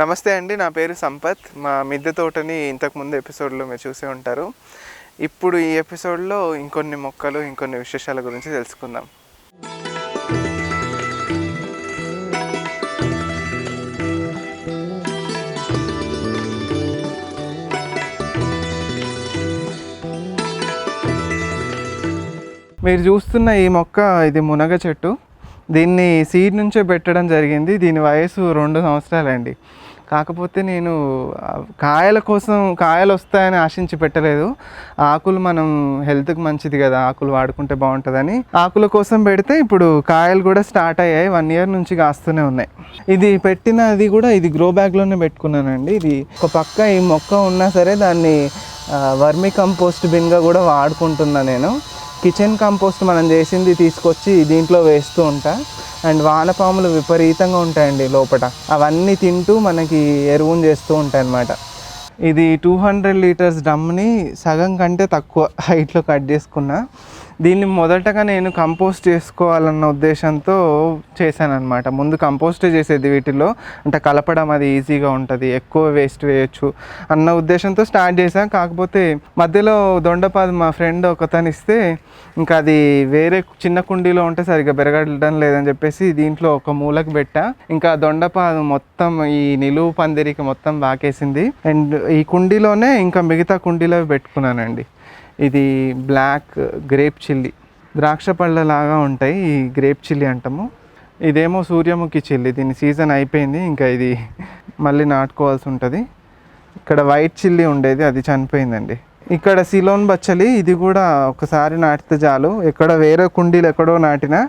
నమస్తే అండి, నా పేరు సంపత్. మా మిద్దె తోటని ఇంతకుముందు ఎపిసోడ్లో మీరు చూసే ఉంటారు. ఇప్పుడు ఈ ఎపిసోడ్లో ఇంకొన్ని మొక్కలు, ఇంకొన్ని విశేషాల గురించి తెలుసుకుందాం. మీరు చూస్తున్న ఈ మొక్క ఇది మునగ చెట్టు. దీన్ని సీడ్ నుంచే పెట్టడం జరిగింది. దీని వయసు 2 సంవత్సరాలండి. కాకపోతే నేను కాయల కోసం కాయలు వస్తాయని ఆశించి పెట్టలేదు. ఆకులు మనం హెల్త్కి మంచిది కదా, ఆకులు వాడుకుంటే బాగుంటుందని ఆకుల కోసం పెడితే ఇప్పుడు కాయలు కూడా స్టార్ట్ అయ్యాయి. 1 year నుంచి కాస్తూనే ఉన్నాయి. ఇది పెట్టినది కూడా ఇది గ్రో బ్యాగ్లోనే పెట్టుకున్నానండి. ఇది ఒక పక్క ఈ మొక్క ఉన్నా సరే దాన్ని వర్మీ కంపోస్ట్ బిన్గా కూడా వాడుకుంటున్నా నేను. కిచెన్ కంపోస్ట్ మనం చేసింది తీసుకొచ్చి దీంట్లో వేస్తూ ఉంటా. అండ్ వానపాములు విపరీతంగా ఉంటాయండి లోపల, అవన్నీ తింటూ మనకి ఎరువును చేస్తూ ఉంటాయి అన్నమాట. ఇది 200 liters డ్రమ్ని సగం కంటే తక్కువ హైట్లో కట్ చేసుకున్నా. దీన్ని మొదటగా నేను కంపోస్ట్ చేసుకోవాలన్న ఉద్దేశంతో చేశానన్నమాట. ముందు కంపోస్టే చేసేది వీటిల్లో, అంటే కలపడం అది ఈజీగా ఉంటుంది, ఎక్కువ వేస్ట్ వేయచ్చు అన్న ఉద్దేశంతో స్టార్ట్ చేశాను. కాకపోతే మధ్యలో దొండపాదు మా ఫ్రెండ్ ఒకతను ఇస్తే ఇంకా అది వేరే చిన్న కుండీలో ఉంటే సరిగ్గా పెరగడం లేదని చెప్పేసి దీంట్లో ఒక మూలకు పెట్టా. ఇంకా దొండపాదు మొత్తం ఈ నిలువు పందిరికి మొత్తం బాకేసింది. అండ్ ఈ కుండీలోనే ఇంకా మిగతా కుండీలో పెట్టుకున్నానండి. ఇది బ్లాక్ గ్రేప్ చిల్లీ, ద్రాక్ష పళ్ళలాగా ఉంటాయి, ఈ గ్రేప్ చిల్లీ అంటాము. ఇదేమో సూర్యముఖి చిల్లీ, దీని సీజన్ అయిపోయింది, ఇంకా ఇది మళ్ళీ నాటుకోవాల్సి ఉంటుంది. ఇక్కడ వైట్ చిల్లీ ఉండేది, అది చనిపోయిందండి. ఇక్కడ సిలోన్ బచ్చలి, ఇది కూడా ఒకసారి నాటితే చాలు. ఎక్కడ వేరే కుండీలు ఎక్కడో నాటినా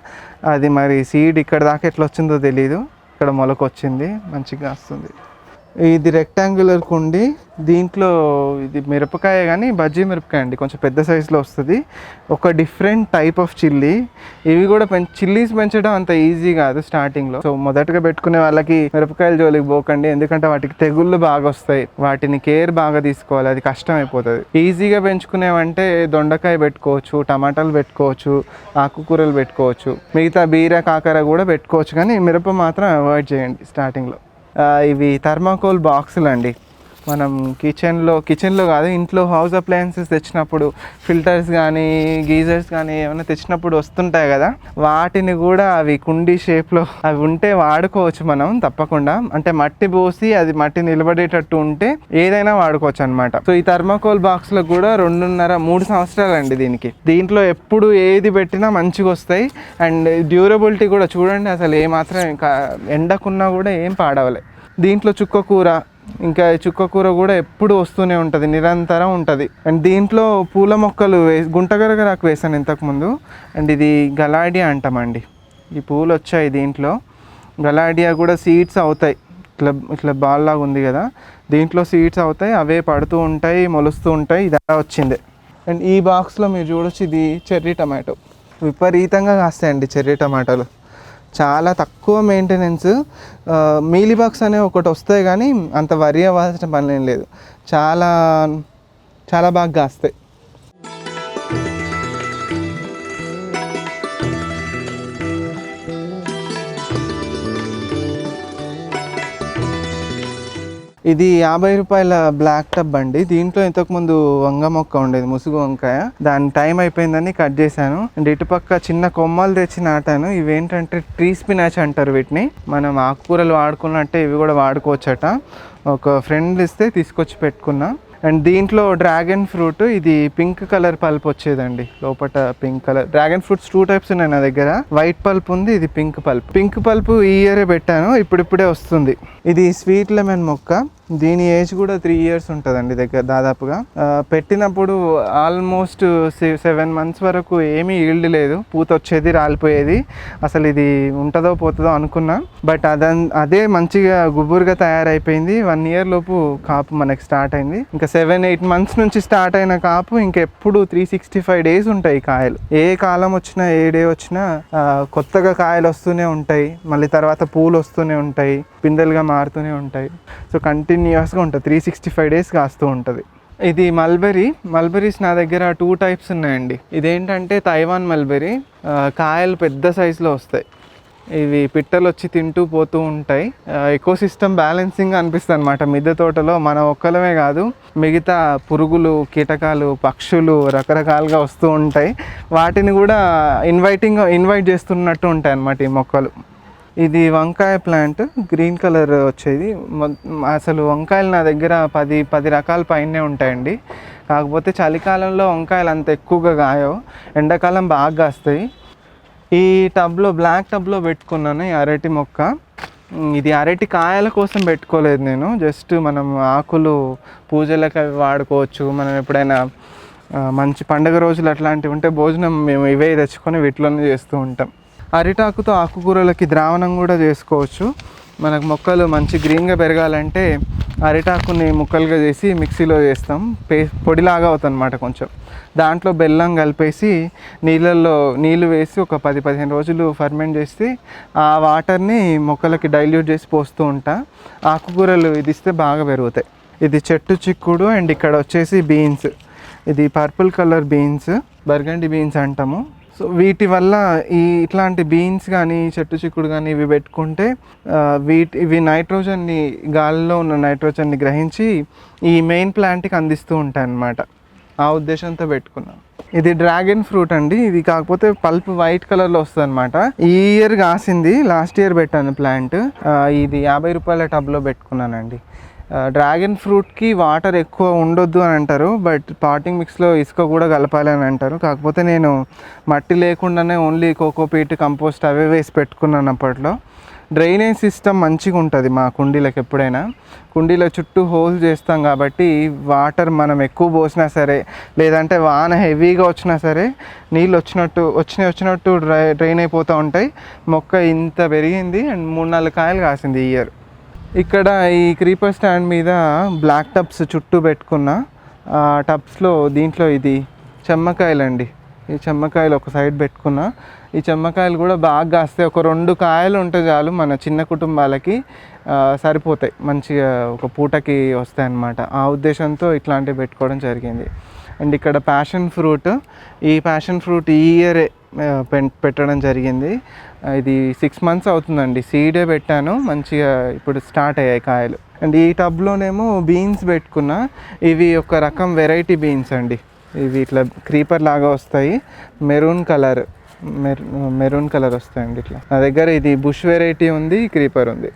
అది మరి సీడ్ ఇక్కడ దాకా ఎట్లా వచ్చిందో తెలీదు. ఇక్కడ మొలకొచ్చింది, మంచిగా వస్తుంది. ఇది రెక్టాంగులర్ కుండి, దీంట్లో ఇది మిరపకాయ కానీ బజ్జీ మిరపకాయ అండి, కొంచెం పెద్ద సైజులో వస్తుంది. ఒక డిఫరెంట్ టైప్ ఆఫ్ చిల్లీ. ఇవి కూడా చిల్లీస్ పెంచడం అంత ఈజీ కాదు స్టార్టింగ్లో. సో మొదటగా పెట్టుకునే వాళ్ళకి మిరపకాయల జోలికి పోకండి, ఎందుకంటే వాటికి తెగుళ్ళు బాగా వస్తాయి. వాటిని కేర్ బాగా తీసుకోవాలి, అది కష్టం అయిపోతుంది. ఈజీగా పెంచుకునేవంటే దొండకాయ పెట్టుకోవచ్చు, టమాటాలు పెట్టుకోవచ్చు, ఆకుకూరలు పెట్టుకోవచ్చు, మిగతా బీర కాకర కూడా పెట్టుకోవచ్చు. కానీ మిరప మాత్రం అవాయిడ్ చేయండి స్టార్టింగ్లో. ఇవి థర్మాకోల్ బాక్సులు అండి. మనం కిచెన్లో కాదు, ఇంట్లో హౌస్ అప్లయన్సెస్ తెచ్చినప్పుడు, ఫిల్టర్స్ కానీ గీజర్స్ కానీ ఏమైనా తెచ్చినప్పుడు వస్తుంటాయి కదా, వాటిని కూడా అవి కుండీ షేప్లో అవి ఉంటే వాడుకోవచ్చు మనం తప్పకుండా. అంటే మట్టి పోసి అది మట్టి నిలబడేటట్టు ఉంటే ఏదైనా వాడుకోవచ్చు అనమాట. సో ఈ థర్మాకోల్ బాక్స్లో కూడా 2.5-3 సంవత్సరాలు అండి దీనికి. దీంట్లో ఎప్పుడు ఏది పెట్టినా మంచిగా వస్తాయి. అండ్ డ్యూరబిలిటీ కూడా చూడండి, అసలు ఏమాత్రం ఎండకున్నా కూడా ఏం పాడవలే. దీంట్లో చుక్కకూర, ఇంకా చుక్కకూర కూడా ఎప్పుడు వస్తూనే ఉంటుంది, నిరంతరం ఉంటుంది. అండ్ దీంట్లో పూల మొక్కలు గుంటగరగరాకు వేసాను ఇంతకుముందు. అండ్ ఇది గలాడియా అంటామండి. ఈ పూలు వచ్చాయి దీంట్లో. గలాడియా కూడా సీడ్స్ అవుతాయి, ఇట్లా బాల్ లాగా ఉంది కదా, దీంట్లో సీడ్స్ అవుతాయి, అవే పడుతూ ఉంటాయి, మొలుస్తూ ఉంటాయి. ఇది వచ్చిందే. అండ్ ఈ బాక్స్లో మీరు చూడొచ్చు, ఇది చెర్రీ టమాటో. విపరీతంగా కాస్తాయండి చెర్రీ టమాటాలు, చాలా తక్కువ మెయింటెనెన్స్. మీలీ బాక్స్ అనే ఒకటి వస్తాయి కానీ అంత వరి అవ్వాల్సిన పని ఏం లేదు, చాలా చాలా బాగా కాస్తాయి. ఇది 50 రూపాయల బ్లాక్ టబ్ అండి. దీంట్లో ఇంతకుముందు వంగ మొక్క ఉండేది, ముసుగు వంకాయ, దాని టైం అయిపోయిందని కట్ చేశాను. అండ్ ఇటుపక్క చిన్న కొమ్మలు తెచ్చి నాటాను. ఇవేంటంటే ట్రీ స్పినాచ్ అంటారు వీటిని. మనం ఆకుకూరలు వాడుకున్నట్టే ఇవి కూడా వాడుకోవచ్చట. ఒక ఫ్రెండ్ ఇస్తే తీసుకొచ్చి పెట్టుకున్నా. అండ్ దీంట్లో డ్రాగన్ ఫ్రూట్, ఇది పింక్ కలర్ పల్ప్ వచ్చేదండి, లోపల pink colour. Dragon fruits 2 types ఉన్నాయి నా దగ్గర, వైట్ పల్ప్ ఉంది, ఇది పింక్ పల్ప్. పింక్ పల్ప్ ఈ ఇయరే పెట్టాను, ఇప్పుడిప్పుడే వస్తుంది. ఇది స్వీట్ లెమన్ మొక్క, దీని ఏజ్ కూడా 3 years ఉంటుందండి దగ్గర దాదాపుగా. పెట్టినప్పుడు ఆల్మోస్ట్ 7 months వరకు ఏమీ ఈల్డ్ లేదు, పూత వచ్చేది, రాలిపోయేది. అసలు ఇది ఉంటుందో పోతుందో అనుకున్నా, బట్ అదే మంచిగా గుబురుగా తయారైపోయింది. 1 year లోపు కాపు మనకి స్టార్ట్ అయింది. ఇంకా 7-8 months నుంచి స్టార్ట్ అయిన కాపు ఇంకెప్పుడు 365 days ఉంటాయి కాయలు. ఏ కాలం వచ్చినా, ఏ డే వచ్చినా కొత్తగా కాయలు వస్తూనే ఉంటాయి, మళ్ళీ తర్వాత పూలు వస్తూనే ఉంటాయి, పిందెలుగా మారుతూనే ఉంటాయి. సో కంటిన్యూస్గా ఉంటుంది, 365 days కాస్తూ ఉంటుంది. ఇది మల్బెరీస్ నా దగ్గర 2 types ఉన్నాయండి. ఇదేంటంటే తైవాన్ మల్బెరీ, కాయలు పెద్ద సైజులో వస్తాయి. ఇవి పిట్టలు వచ్చి తింటూ పోతూ ఉంటాయి. ఎకోసిస్టమ్ బ్యాలెన్సింగ్ అనిపిస్తుంది అనమాట మిద్దె తోటలో. మన ఒక్కలమే కాదు, మిగతా పురుగులు, కీటకాలు, పక్షులు రకరకాలుగా వస్తూ ఉంటాయి. వాటిని కూడా ఇన్వైట్ చేస్తున్నట్టు ఉంటాయి అన్నమాట ఈ మొక్కలు. ఇది వంకాయ ప్లాంట్, గ్రీన్ కలర్ వచ్చేది. అసలు వంకాయలు నా దగ్గర 10 రకాల పైనే ఉంటాయండి. కాకపోతే చలికాలంలో వంకాయలు అంత ఎక్కువగా కాయవు, ఎండాకాలం బాగా కాస్తాయి. ఈ టబ్లో, బ్లాక్ టబ్లో పెట్టుకున్నాను ఈ అరటి మొక్క. ఇది అరటి కాయల కోసం పెట్టుకోలేదు నేను, జస్ట్ మనం ఆకులు పూజలకు అవి వాడుకోవచ్చు. మనం ఎప్పుడైనా మంచి పండుగ రోజులు అట్లాంటివి ఉంటే భోజనం మేము ఇవే తెచ్చుకొని వీటిలోనే చేస్తూ ఉంటాం. అరిటాకుతో ఆకుకూరలకి ద్రావణం కూడా చేసుకోవచ్చు. మనకు మొక్కలు మంచి గ్రీన్గా పెరగాలంటే అరిటాకుని ముక్కలుగా చేసి మిక్సీలో చేస్తాం, పొడిలాగా అవుతుంది అన్నమాట. కొంచెం దాంట్లో బెల్లం కలిపేసి నీళ్ళు వేసి ఒక 10-15 రోజులు ఫర్మెంట్ చేసి ఆ వాటర్ని మొక్కలకి డైల్యూట్ చేసి పోస్తూ ఉంటా. ఆకుకూరలు ఇది ఇస్తే బాగా పెరుగుతాయి. ఇది చెట్టు చిక్కుడు. అండ్ ఇక్కడ వచ్చేసి బీన్స్, ఇది purple colour beans, burgundy beans అంటాము. సో వీటి వల్ల ఇట్లాంటి బీన్స్ కానీ, చెట్టు చిక్కుడు కానీ ఇవి పెట్టుకుంటే ఇవి నైట్రోజన్ని, గాలిలో ఉన్న నైట్రోజన్ని గ్రహించి ఈ మెయిన్ ప్లాంట్కి అందిస్తూ ఉంటాయి అన్నమాట. ఆ ఉద్దేశంతో పెట్టుకున్నాం. ఇది డ్రాగన్ ఫ్రూట్ అండి. ఇది కాకపోతే పల్ప్ వైట్ కలర్లో వస్తుంది అనమాట. ఈ ఇయర్ కాసింది, లాస్ట్ ఇయర్ పెట్టాను ప్లాంట్. ఇది 50 రూపాయల టబ్లో పెట్టుకున్నానండి. డ్రాగన్ ఫ్రూట్కి వాటర్ ఎక్కువ ఉండొద్దు అని అంటారు, బట్ పాటింగ్ మిక్స్లో ఇసుక కూడా కలపాలి అని అంటారు. కాకపోతే నేను మట్టి లేకుండానే ఓన్లీ కోకోపీట్, కంపోస్ట్ అవే వేసి పెట్టుకున్నాను అప్పట్లో. డ్రైనేజ్ సిస్టమ్ మంచిగా ఉంటుంది మా కుండీలకు. ఎప్పుడైనా కుండీల చుట్టూ హోల్స్ చేస్తాం కాబట్టి వాటర్ మనం ఎక్కువ పోసినా సరే, లేదంటే వాన హెవీగా వచ్చినా సరే నీళ్ళు వచ్చినట్టు డ్రైన్ అయిపోతూ ఉంటాయి. మొక్క ఇంత పెరిగింది అండ్ 3-4 కాయలు కాసింది ఈ ఇయర్. ఇక్కడ ఈ క్రీపర్ స్టాండ్ మీద బ్లాక్ టబ్స్ చుట్టూ పెట్టుకున్న టబ్స్లో, దీంట్లో ఇది చెమ్మకాయలు అండి. ఈ చెమ్మకాయలు ఒక సైడ్ పెట్టుకున్నా. ఈ చెమ్మకాయలు కూడా బాగా కాస్తాయి. ఒక 2 కాయలు ఉంటే చాలు మన చిన్న కుటుంబాలకి సరిపోతాయి, మంచిగా ఒక పూటకి వస్తాయి అన్నమాట. ఆ ఉద్దేశంతో ఇట్లాంటివి పెట్టుకోవడం జరిగింది. అండ్ ఇక్కడ ప్యాషన్ ఫ్రూట్, ఈ ప్యాషన్ ఫ్రూట్ ఈ ఇయరే పెట్టడం జరిగింది. ఇది 6 మంత్స్ అవుతుందండి. సీడే పెట్టాను, మంచిగా ఇప్పుడు స్టార్ట్ అయ్యాయి కాయలు. అండ్ ఈ టబ్లోనేమో బీన్స్ పెట్టుకున్నా. ఇవి ఒక రకం వెరైటీ బీన్స్ అండి. ఇవి ఇట్లా క్రీపర్ లాగా వస్తాయి, మెరూన్ కలర్ వస్తాయండి ఇట్లా. నా దగ్గర ఇది బుష్ వెరైటీ ఉంది, క్రీపర్ ఉంది.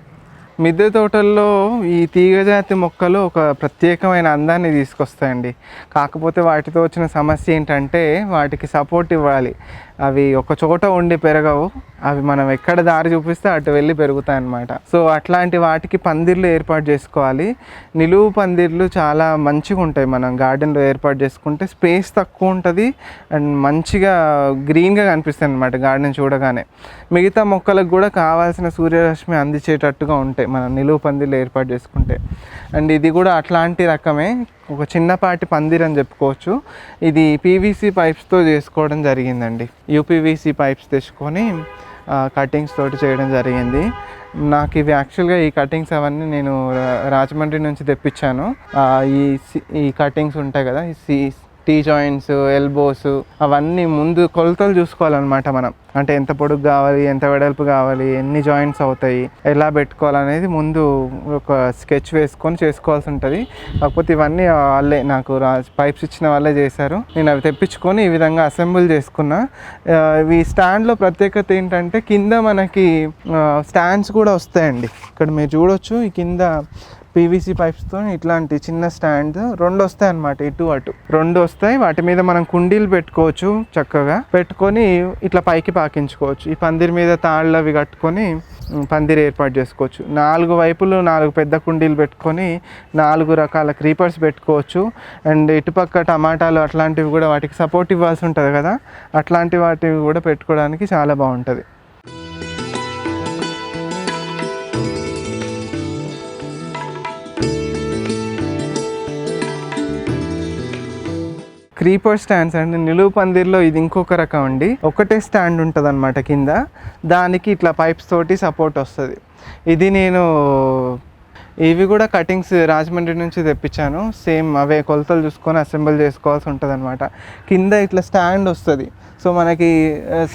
మిద్దె తోటల్లో ఈ తీగజాతి మొక్కలు ఒక ప్రత్యేకమైన అందాన్ని తీసుకొస్తాయండి. కాకపోతే వాటితో వచ్చిన సమస్య ఏంటంటే వాటికి సపోర్ట్ ఇవ్వాలి. అవి ఒక చోట ఉండి పెరగవు, అవి మనం ఎక్కడ దారి చూపిస్తే అటు వెళ్ళి పెరుగుతాయి అన్నమాట. సో అట్లాంటి వాటికి పందిర్లు ఏర్పాటు చేసుకోవాలి. నిలువు పందిర్లు చాలా మంచిగా ఉంటాయి. మనం గార్డెన్లో ఏర్పాటు చేసుకుంటే స్పేస్ తక్కువ ఉంటుంది అండ్ మంచిగా గ్రీన్గా కనిపిస్తుంది అన్నమాట గార్డెన్ చూడగానే. మిగతా మొక్కలకు కూడా కావాల్సిన సూర్యరశ్మి అందించేటట్టుగా ఉంటాయి మనం నిలువు పందిర్లు ఏర్పాటు చేసుకుంటే. అండ్ ఇది కూడా అట్లాంటి రకమే, ఒక చిన్నపాటి పందిర్ అని చెప్పుకోవచ్చు. ఇది పీవీసీ పైప్స్తో చేసుకోవడం జరిగిందండి. యూపీవీసీ పైప్స్ తెచ్చుకొని కటింగ్స్ తోటి చేయడం జరిగింది. నాకు ఇవి యాక్చువల్గా ఈ కటింగ్స్ అవన్నీ నేను రాజమండ్రి నుంచి తెప్పించాను. ఈ కటింగ్స్ ఉంటాయి కదా, టీ జాయింట్స్, ఎల్బోస్, అవన్నీ ముందు కొలతలు చూసుకోవాలన్నమాట మనం. అంటే ఎంత పొడుగు కావాలి, ఎంత వెడల్పు కావాలి, ఎన్ని జాయింట్స్ అవుతాయి, ఎలా పెట్టుకోవాలనేది ముందు ఒక స్కెచ్ వేసుకొని చేసుకోవాల్సి ఉంటుంది. కాకపోతే ఇవన్నీ వాళ్ళే నాకు పైప్స్ ఇచ్చిన వాళ్ళే చేశారు. నేను అవి తెప్పించుకొని ఈ విధంగా అసెంబుల్ చేసుకున్నా. ఇవి స్టాండ్లో ప్రత్యేకత ఏంటంటే కింద మనకి స్టాండ్స్ కూడా వస్తాయండి. ఇక్కడ మీరు చూడొచ్చు, ఈ కింద పీవీసీ పైప్స్తో ఇట్లాంటి చిన్న స్టాండ్ 2 వస్తాయి అన్నమాట, ఇటు అటు 2 వస్తాయి. వాటి మీద మనం కుండీలు పెట్టుకోవచ్చు, చక్కగా పెట్టుకొని ఇట్లా పైకి పాకించుకోవచ్చు. ఈ పందిరి మీద తాళ్ళు అవి కట్టుకొని పందిరి ఏర్పాటు చేసుకోవచ్చు. 4 వైపులు 4 పెద్ద కుండీలు పెట్టుకొని 4 రకాల క్రీపర్స్ పెట్టుకోవచ్చు. అండ్ ఇటుపక్క టమాటాలు అట్లాంటివి కూడా వాటికి సపోర్ట్ ఇవ్వాల్సి ఉంటుంది కదా, అట్లాంటి వాటివి కూడా పెట్టుకోవడానికి చాలా బాగుంటుంది. క్రీపర్ స్టాండ్స్ అండి, నిలువు పందిర్లో ఇది ఇంకొక రకం అండి. ఒకటే స్టాండ్ ఉంటుంది అనమాట కింద, దానికి ఇట్లా పైప్స్ తోటి సపోర్ట్ వస్తుంది. ఇది నేను ఇవి కూడా కటింగ్స్ రాజమండ్రి నుంచి తెప్పించాను. సేమ్ అవే కొలతలు చూసుకొని అసెంబుల్ చేసుకోవాల్సి ఉంటుంది అనమాట. కింద ఇట్లా స్టాండ్ వస్తుంది. సో మనకి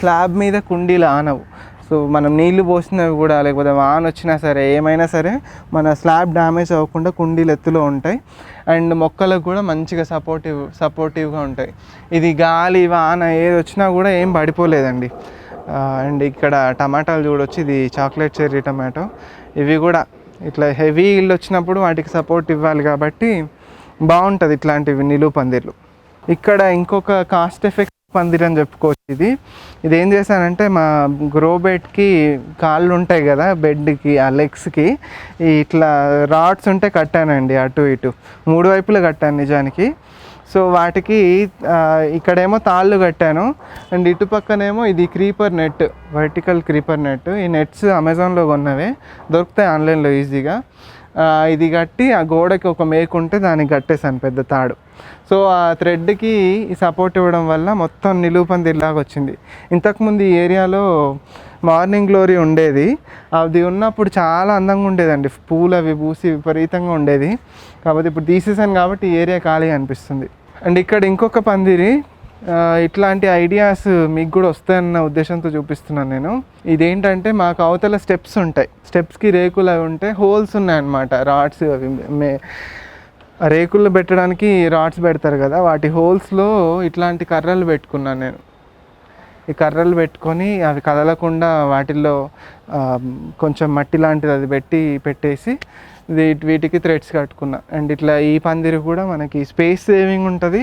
స్లాబ్ మీద కుండీలు ఆనవు. సో మనం నీళ్లు పోసినవి కూడా లేకపోతే వాన వచ్చినా సరే ఏమైనా సరే మన స్లాబ్ డ్యామేజ్ అవ్వకుండా కుండీలు ఎత్తులో ఉంటాయి. అండ్ మొక్కలకు కూడా మంచిగా సపోర్టివ్గా ఉంటాయి. ఇది గాలి వాన ఏది వచ్చినా కూడా ఏం పడిపోలేదండి. అండ్ ఇక్కడ టమాటాలు చూడొచ్చు, ఇది చాక్లెట్ చెర్రీ టమాటో. ఇవి కూడా ఇట్లా హెవీ ఇల్లు వచ్చినప్పుడు వాటికి సపోర్ట్ ఇవ్వాలి కాబట్టి బాగుంటుంది ఇట్లాంటివి నిలువు పందిర్లు. ఇక్కడ ఇంకొక కాస్ట్ ఎఫెక్ట్ పందిర్ అని చెప్పుకోవచ్చు. ఇది ఏం చేశానంటే మా గ్రో బెడ్కి కాళ్ళు ఉంటాయి కదా బెడ్కి, ఆ లెగ్స్కి ఇట్లా రాడ్స్ ఉంటే కట్టానండి, అటు ఇటు 3 వైపులా కట్టాను నిజానికి. సో వాటికి ఇక్కడేమో తాళ్ళు కట్టాను అండ్ ఇటు పక్కనేమో ఇది creeper net, vertical creeper net. ఈ నెట్స్ అమెజాన్లో కొన్నవే, దొరుకుతాయి ఆన్లైన్లో ఈజీగా. ఇది కట్టి ఆ గోడకి ఒక మేకు ఉంటే దానికి కట్టేశాను పెద్ద తాడు. సో ఆ థ్రెడ్కి సపోర్ట్ ఇవ్వడం వల్ల మొత్తం నిలువు పందిర్లాగా వచ్చింది. ఇంతకుముందు ఈ ఏరియాలో మార్నింగ్ గ్లోరీ ఉండేది, అది ఉన్నప్పుడు చాలా అందంగా ఉండేదండి, పూలు అవి పూసి విపరీతంగా ఉండేది. కాబట్టి ఇప్పుడు తీసేసాను కాబట్టి ఈ ఏరియా ఖాళీ అనిపిస్తుంది. అండ్ ఇక్కడ ఇంకొక పందిరి, ఇట్లాంటి ఐడియాస్ మీకు కూడా వస్తాయన్న ఉద్దేశంతో చూపిస్తున్నాను నేను. ఇదేంటంటే మాకు అవతల స్టెప్స్ ఉంటాయి, స్టెప్స్కి రేకులు అవి ఉంటాయి, హోల్స్ ఉన్నాయన్నమాట, రాడ్స్ అవి రేకులు పెట్టడానికి రాడ్స్ పెడతారు కదా, వాటి హోల్స్లో ఇట్లాంటి కర్రలు పెట్టుకున్నాను నేను. ఈ కర్రలు పెట్టుకొని అవి కదలకుండా వాటిల్లో కొంచెం మట్టి లాంటిది అది పెట్టేసి వీటికి థ్రెడ్స్ కట్టుకున్నా. అండ్ ఇట్లా ఈ పందిరి కూడా మనకి స్పేస్ సేవింగ్ ఉంటుంది,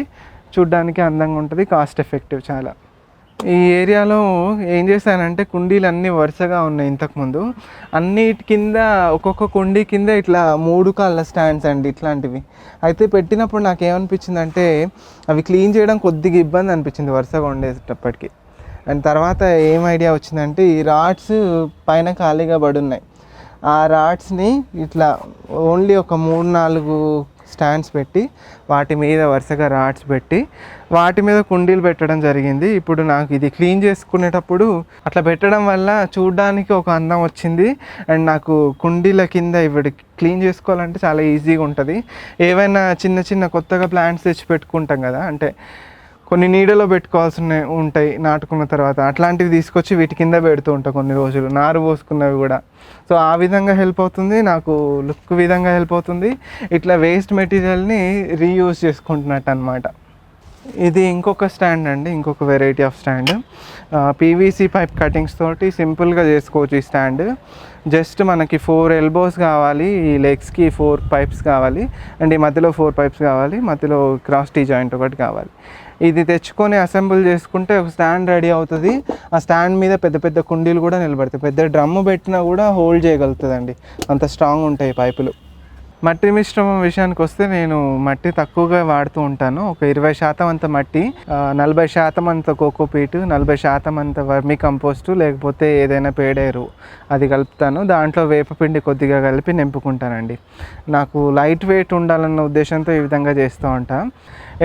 చూడ్డానికి అందంగా ఉంటుంది, కాస్ట్ ఎఫెక్టివ్ చాలా. ఈ ఏరియాలో ఏం చేశానంటే కుండీలు అన్నీ వరుసగా ఉన్నాయి ఇంతకుముందు, అన్నిటి కింద ఒక్కొక్క కుండీ కింద ఇట్లా 3 కాళ్ళ స్టాండ్స్ అండి ఇట్లాంటివి. అయితే పెట్టినప్పుడు నాకు ఏమనిపించిందంటే అవి క్లీన్ చేయడం కొద్దిగా ఇబ్బంది అనిపించింది వరుసగా ఉండేటప్పటికి. అండ్ తర్వాత ఏం ఐడియా వచ్చిందంటే ఈ రాడ్స్ పైన ఖాళీగా పడి ఉన్నాయి, ఆ రాడ్స్ని ఇట్లా ఓన్లీ ఒక 3-4 స్టాండ్స్ పెట్టి వాటి మీద వరుసగా రాడ్స్ పెట్టి వాటి మీద కుండీలు పెట్టడం జరిగింది. ఇప్పుడు నాకు ఇది క్లీన్ చేసుకునేటప్పుడు అట్లా పెట్టడం వల్ల చూడడానికి ఒక అందం వచ్చింది. అండ్ నాకు కుండీల కింద ఇవి క్లీన్ చేసుకోవాలంటే చాలా ఈజీగా ఉంటుంది. ఏవైనా చిన్న చిన్న కొత్తగా ప్లాంట్స్ తెచ్చి పెట్టుకుంటాం కదా, అంటే కొన్ని నీడలో పెట్టుకోవాల్సి ఉంటాయి నాటుకున్న తర్వాత, అట్లాంటివి తీసుకొచ్చి వీటి కింద పెడుతూ ఉంటాం కొన్ని రోజులు, నారు పోసుకున్నవి కూడా. సో ఆ విధంగా హెల్ప్ అవుతుంది, నాకు లుక్ విధంగా హెల్ప్ అవుతుంది, ఇట్లా వేస్ట్ మెటీరియల్ని రీయూజ్ చేసుకుంటున్నట్టు అనమాట. ఇది ఇంకొక స్టాండ్ అండి, ఇంకొక variety of stand. PVC pipe cuttings తోటి సింపుల్గా చేసుకోవచ్చు ఈ స్టాండ్. జస్ట్ మనకి 4 ఎల్బోస్ కావాలి, ఈ లెగ్స్కి 4 పైప్స్ కావాలి, అండ్ ఈ మధ్యలో 4 పైప్స్ కావాలి, మధ్యలో క్రాస్ టీ జాయింట్ ఒకటి కావాలి. ఇది తెచ్చుకొని అసెంబుల్ చేసుకుంటే ఒక స్టాండ్ రెడీ అవుతుంది. ఆ స్టాండ్ మీద పెద్ద పెద్ద కుండీలు కూడా నిలబడతాయి, పెద్ద డ్రమ్ము పెట్టినా కూడా హోల్డ్ చేయగలుగుతుందండి, అంత స్ట్రాంగ్ ఉంటాయి పైపులు. మట్టి మిశ్రమం విషయానికి వస్తే నేను మట్టి తక్కువగా వాడుతూ ఉంటాను. ఒక 20% అంత మట్టి, 40% అంత కోకోపీట్, 40% అంత వర్మీ కంపోస్టు లేకపోతే ఏదైనా పేడేరు అది కలుపుతాను. దాంట్లో వేపపిండి కొద్దిగా కలిపి నింపుకుంటానండి. నాకు లైట్ వెయిట్ ఉండాలన్న ఉద్దేశంతో ఈ విధంగా చేస్తూ ఉంటాను.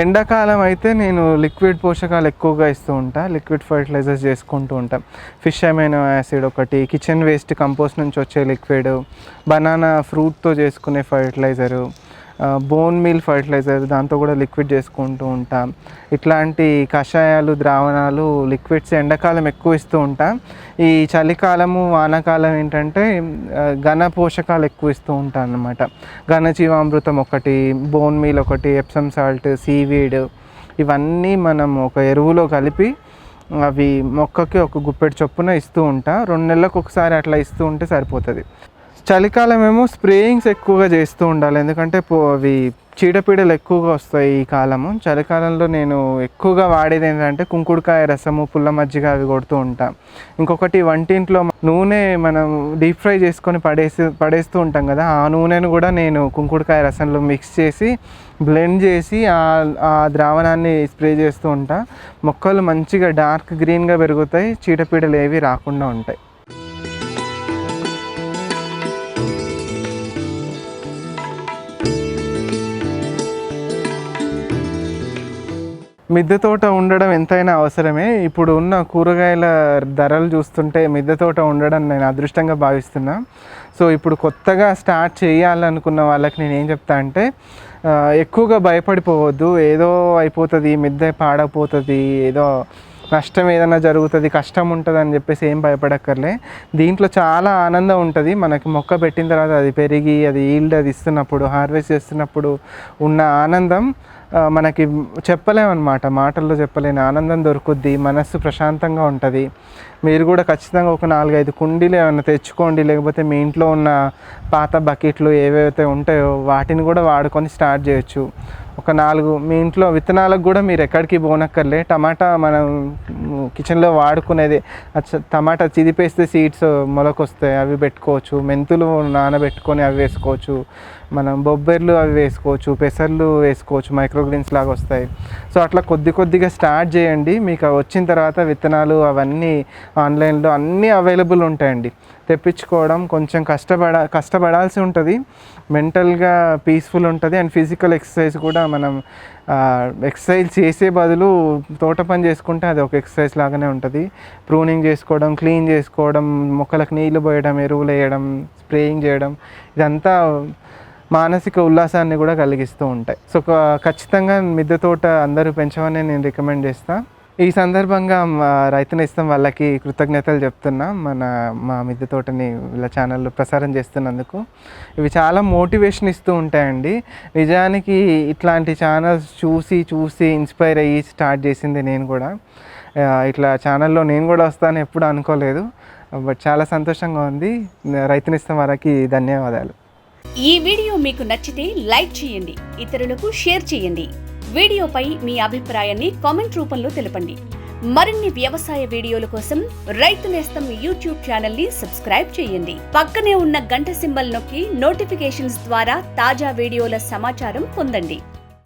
ఎండాకాలం అయితే నేను లిక్విడ్ పోషకాలు ఎక్కువగా ఇస్తూ ఉంటాను, లిక్విడ్ ఫర్టిలైజర్స్ చేసుకుంటూ ఉంటాం. ఫిష్ అమైనో యాసిడ్ ఒకటి, కిచెన్ వేస్ట్ కంపోస్ట్ నుంచి వచ్చే లిక్విడ్, బనానా ఫ్రూట్తో చేసుకునే ఫర్టిలైజరు, బోన్ మీల్ ఫర్టిలైజర్ దాంతో కూడా లిక్విడ్ చేసుకుంటూ ఉంటాం. ఇట్లాంటి కషాయాలు ద్రావణాలు లిక్విడ్స్ ఎండాకాలం ఎక్కువ ఇస్తూ ఉంటాం. ఈ చలికాలము వానాకాలం ఏంటంటే ఘన పోషకాలు ఎక్కువ ఇస్తూ ఉంటాను అన్నమాట. ఘనజీవామృతం ఒకటి, బోన్ మీల్ ఒకటి, ఎప్సమ్ సాల్ట్, సీవీడ్, ఇవన్నీ మనం ఒక ఎరువులో కలిపి అవి మొక్కకి ఒక గుప్పెడు చొప్పున ఇస్తూ ఉంటా. 2 నెలలకు ఒకసారి అట్లా ఇస్తూ ఉంటే సరిపోతుంది. చలికాలం ఏమో స్ప్రేయింగ్స్ ఎక్కువగా చేస్తూ ఉండాలి, ఎందుకంటే అవి చీడపీడలు ఎక్కువగా వస్తాయి ఈ కాలము. చలికాలంలో నేను ఎక్కువగా వాడేది ఏంటంటే కుంకుడుకాయ రసము, పుల్ల మజ్జిగ అవి కొడుతూ ఉంటాం. ఇంకొకటి వంటింట్లో నూనె మనం డీప్ ఫ్రై చేసుకొని పడేస్తూ ఉంటాం కదా, ఆ నూనెను కూడా నేను కుంకుడుకాయ రసంలో మిక్స్ చేసి బ్లెండ్ చేసి ఆ ద్రావణాన్ని స్ప్రే చేస్తూ ఉంటా. మొక్కలు మంచిగా డార్క్ గ్రీన్గా పెరుగుతాయి, చీడపీడలు ఏవి రాకుండా ఉంటాయి. మిద్దె తోట ఉండడం ఎంతైనా అవసరమే. ఇప్పుడు ఉన్న కూరగాయల ధరలు చూస్తుంటే మిద్దె తోట ఉండడం నేను అదృష్టంగా భావిస్తున్నా. సో ఇప్పుడు కొత్తగా స్టార్ట్ చేయాలనుకున్న వాళ్ళకి నేను ఏం చెప్తా అంటే ఎక్కువగా భయపడిపోవద్దు, ఏదో అయిపోతుంది, మిద్దె పాడైపోతుంది, ఏదో నష్టం ఏదైనా జరుగుతుంది, కష్టం ఉంటుంది అని చెప్పేసి ఏం భయపడక్కర్లే. దీంట్లో చాలా ఆనందం ఉంటుంది. మనకి మొక్క పెట్టిన తర్వాత అది పెరిగి అది ఈల్డ్ అది ఇస్తున్నప్పుడు, హార్వెస్ట్ చేస్తున్నప్పుడు ఉన్న ఆనందం మనకి చెప్పలేమన్నమాట, మాటల్లో చెప్పలేని ఆనందం దొరుకుద్ది. మనస్సు ప్రశాంతంగా ఉంటుంది. మీరు కూడా ఖచ్చితంగా ఒక 4-5 కుండీలు ఏమైనా తెచ్చుకోండి, లేకపోతే మీ ఇంట్లో ఉన్న పాత బకెట్లు ఏవైతే ఉంటాయో వాటిని కూడా వాడుకొని స్టార్ట్ చేయొచ్చు. ఒక 4 మీ ఇంట్లో విత్తనాలకు కూడా మీరు ఎక్కడికి పోనక్కర్లే. టమాటా మనం కిచెన్లో వాడుకునేది, టమాటా చిదిపేస్తే సీడ్స్ మొలకొస్తాయి, అవి పెట్టుకోవచ్చు. మెంతులు నానబెట్టుకొని అవి వేసుకోవచ్చు. మనం బొబ్బెర్లు అవి వేసుకోవచ్చు, పెసర్లు వేసుకోవచ్చు, మైక్రోగ్రీన్స్ లాగా వస్తాయి. సో అట్లా కొద్దిగా స్టార్ట్ చేయండి. మీకు వచ్చిన తర్వాత విత్తనాలు అవన్నీ ఆన్లైన్లో అన్నీ అవైలబుల్ ఉంటాయండి. తెప్పించుకోవడం కొంచెం కష్టపడాల్సి ఉంటుంది. మెంటల్గా పీస్ఫుల్ ఉంటుంది. అండ్ ఫిజికల్ ఎక్సర్సైజ్ కూడా మనం ఎక్సర్సైజ్ చేసే బదులు తోట పని చేసుకుంటే అది ఒక ఎక్సర్సైజ్ లాగానే ఉంటుంది. ప్రూనింగ్ చేసుకోవడం, క్లీన్ చేసుకోవడం, మొక్కలకు నీళ్లు పోయడం, ఎరువులు వేయడం, స్ప్రేయింగ్ చేయడం, ఇదంతా మానసిక ఉల్లాసాన్ని కూడా కలిగిస్తూ ఉంటాయి. సో ఖచ్చితంగా మిద్దె తోట అందరూ పెంచమని నేను రికమెండ్ చేస్తాను. ఈ సందర్భంగా రైతునేస్తం వాళ్ళకి కృతజ్ఞతలు చెప్తున్నా. మా మిద్దె తోటని వీళ్ళ ఛానల్లో ప్రసారం చేస్తున్నందుకు. ఇవి చాలా మోటివేషన్ ఇస్తూ ఉంటాయండి. నిజానికి ఇట్లాంటి ఛానల్స్ చూసి ఇన్స్పైర్ అయ్యి స్టార్ట్ చేసింది నేను కూడా. ఇట్లా ఛానల్లో నేను కూడా వస్తాను ఎప్పుడు అనుకోలేదు. బట్ చాలా సంతోషంగా ఉంది. రైతునేస్తం వారికి ధన్యవాదాలు. ఈ వీడియో మీకు నచ్చితే లైక్ చేయండి, ఇతరులకు షేర్ చేయండి. వీడియోపై మీ అభిప్రాయాన్ని కామెంట్ రూపంలో తెలపండి. మరిన్ని వ్యవసాయ వీడియోల కోసం రైతునేస్తం యూట్యూబ్ ఛానల్ ని సబ్స్క్రైబ్ చేయండి. పక్కనే ఉన్న గంట సింబల్ నొక్కి నోటిఫికేషన్స్ ద్వారా తాజా వీడియోల సమాచారం పొందండి.